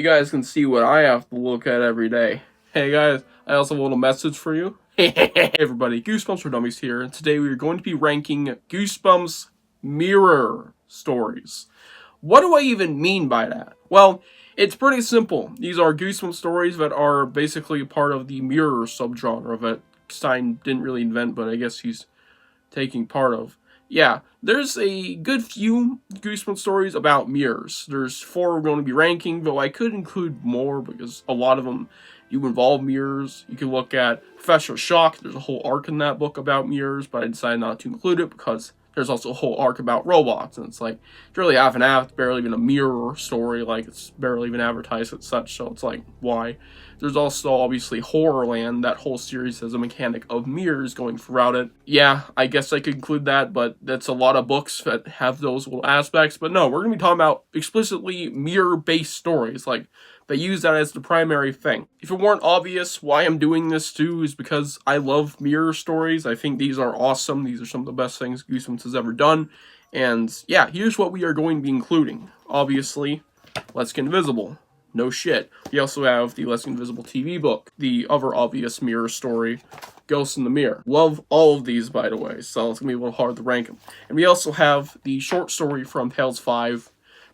you guys can see what I have to look at every day. Hey guys, I also have a little message for you. Hey everybody, Goosebumps for Dummies here, and today we are going to be ranking Goosebumps mirror stories. What do I even mean by that? Well, it's pretty simple. These are Goosebumps stories that are basically part of the mirror subgenre that Stine didn't really invent, but I guess he's taking part of. Yeah, there's a good few Goosebumps stories about mirrors. There's 4 we're going to be ranking, though I could include more because a lot of them do involve mirrors. You can look at Professor Shock. There's a whole arc in that book about mirrors, but I decided not to include it because there's also a whole arc about robots, and it's like, it's really half and half. It's barely even a mirror story, like, it's barely even advertised as such, so it's like, why? There's also, obviously, Horrorland. That whole series has a mechanic of mirrors going throughout it. Yeah, I guess I could include that, but that's a lot of books that have those little aspects, but no, we're going to be talking about explicitly mirror-based stories, like, they use that as the primary thing. If it weren't obvious, why I'm doing this too is because I love mirror stories. I think these are awesome. These are some of the best things Goosebumps has ever done. And yeah, here's what we are going to be including. Obviously, Let's Get Invisible. No shit. We also have the Let's Get Invisible TV book. The other obvious mirror story, Ghosts in the Mirror. Love all of these, by the way, so it's going to be a little hard to rank them. And we also have the short story from Tales 5,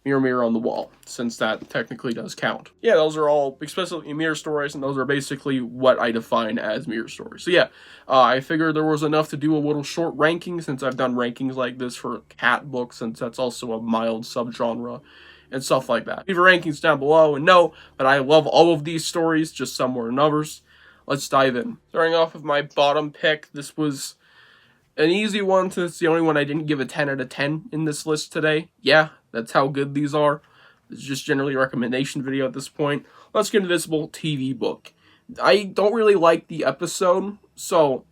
Mirror, Mirror on the Wall, since that technically does count. Yeah, those are all explicitly mirror stories, and those are basically what I define as mirror stories. So yeah, I figured there was enough to do a little short ranking, since I've done rankings like this for cat books, since that's also a mild subgenre, and stuff like that. Leave your rankings down below, and know that I love all of these stories, just some more than others. Let's dive in. Starting off with my bottom pick, this was an easy one, since it's the only one I didn't give a 10 out of 10 in this list today. Yeah, that's how good these are. It's just generally a recommendation video at this point. Let's Get Invisible TV book. I don't really like the episode, so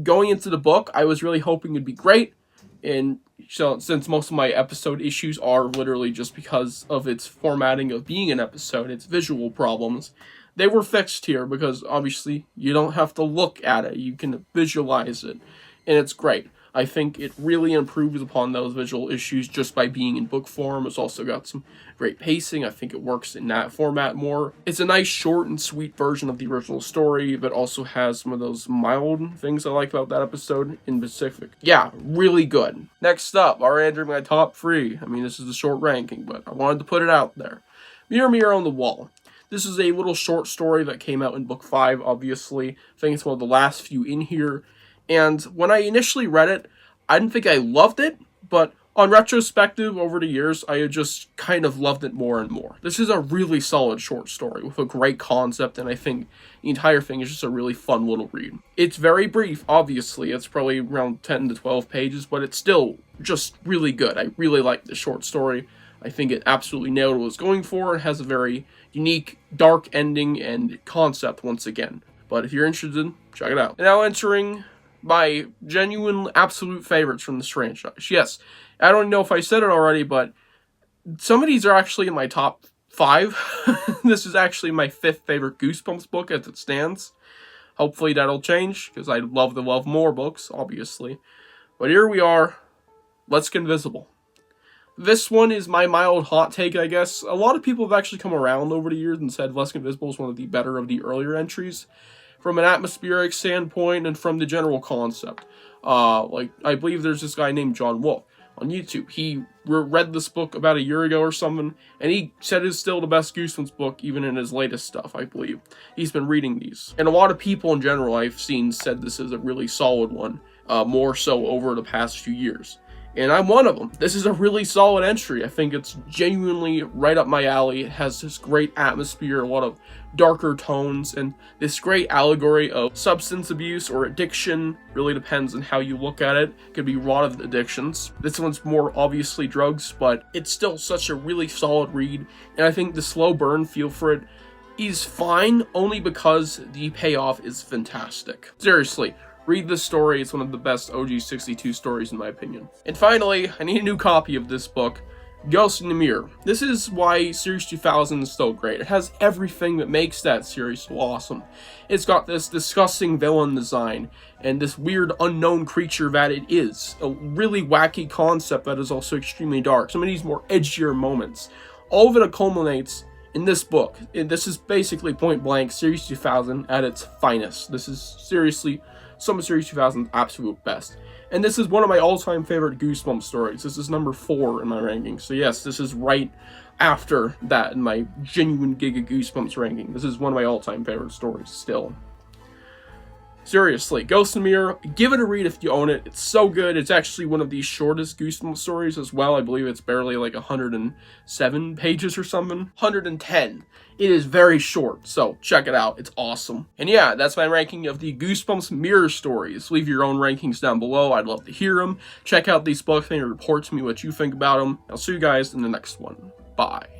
going into the book, I was really hoping it'd be great. And so, since most of my episode issues are literally just because of its formatting of being an episode, its visual problems, they were fixed here because obviously you don't have to look at it. You can visualize it. And it's great. I think it really improves upon those visual issues just by being in book form. It's also got some great pacing. I think it works in that format more. It's a nice, short, and sweet version of the original story, but also has some of those mild things I like about that episode in specific. Yeah, really good. Next up, already entering my top 3. I mean, this is a short ranking, but I wanted to put it out there. Mirror, Mirror on the Wall. This is a little short story that came out in book 5, obviously. I think it's one of the last few in here. And when I initially read it, I didn't think I loved it, but on retrospective over the years, I had just kind of loved it more and more. This is a really solid short story with a great concept, and I think the entire thing is just a really fun little read. It's very brief, obviously. It's probably around 10 to 12 pages, but it's still just really good. I really like the short story. I think it absolutely nailed what it was going for. It has a very unique, dark ending and concept once again. But if you're interested, check it out. And now entering my genuine absolute favorites from this franchise. Yes, I don't know if I said it already, but some of these are actually in my top 5. This is actually my 5th favorite Goosebumps book as it stands. Hopefully that'll change, because I'd love to love more books, obviously. But here we are. Let's Get Invisible. This one is my mild hot take, I guess. A lot of people have actually come around over the years and said Let's Get Invisible is one of the better of the earlier entries, from an atmospheric standpoint and from the general concept. Like, I believe there's this guy named John Wolf on YouTube. He read this book about a year ago or something, and he said it's still the best Goosebumps book, even in his latest stuff, I believe. He's been reading these. And a lot of people in general I've seen said this is a really solid one, more so over the past few years. And I'm one of them. This is a really solid entry. I think it's genuinely right up my alley. It has this great atmosphere, a lot of darker tones, and this great allegory of substance abuse or addiction. Really depends on how you look at it. It could be a lot of addictions. This one's more obviously drugs, but it's still such a really solid read. And I think the slow burn feel for it is fine, only because the payoff is fantastic. Seriously. Read this story. It's one of the best OG 62 stories in my opinion. And finally, I need a new copy of this book, Ghosts in the Mirror. This is why Series 2000 is so great. It has everything that makes that series so awesome. It's got this disgusting villain design and this weird unknown creature that it is. A really wacky concept that is also extremely dark. Some of these more edgier moments. All of it culminates in this book, this is basically point blank Series 2000 at its finest. This is seriously some of Series 2000's absolute best. And this is one of my all-time favorite Goosebumps stories. This is number 4 in my ranking. So yes, this is right after that in my genuine Giga Goosebumps ranking. This is one of my all-time favorite stories still. Seriously, Ghost in the Mirror, give it a read if you own it. It's so good. It's actually one of the shortest Goosebumps stories as well. I believe it's barely like 107 pages or something. 110. It is very short, so check it out. It's awesome. And yeah, that's my ranking of the Goosebumps Mirror stories. Leave your own rankings down below. I'd love to hear them. Check out these books and report to me what you think about them. I'll see you guys in the next one. Bye.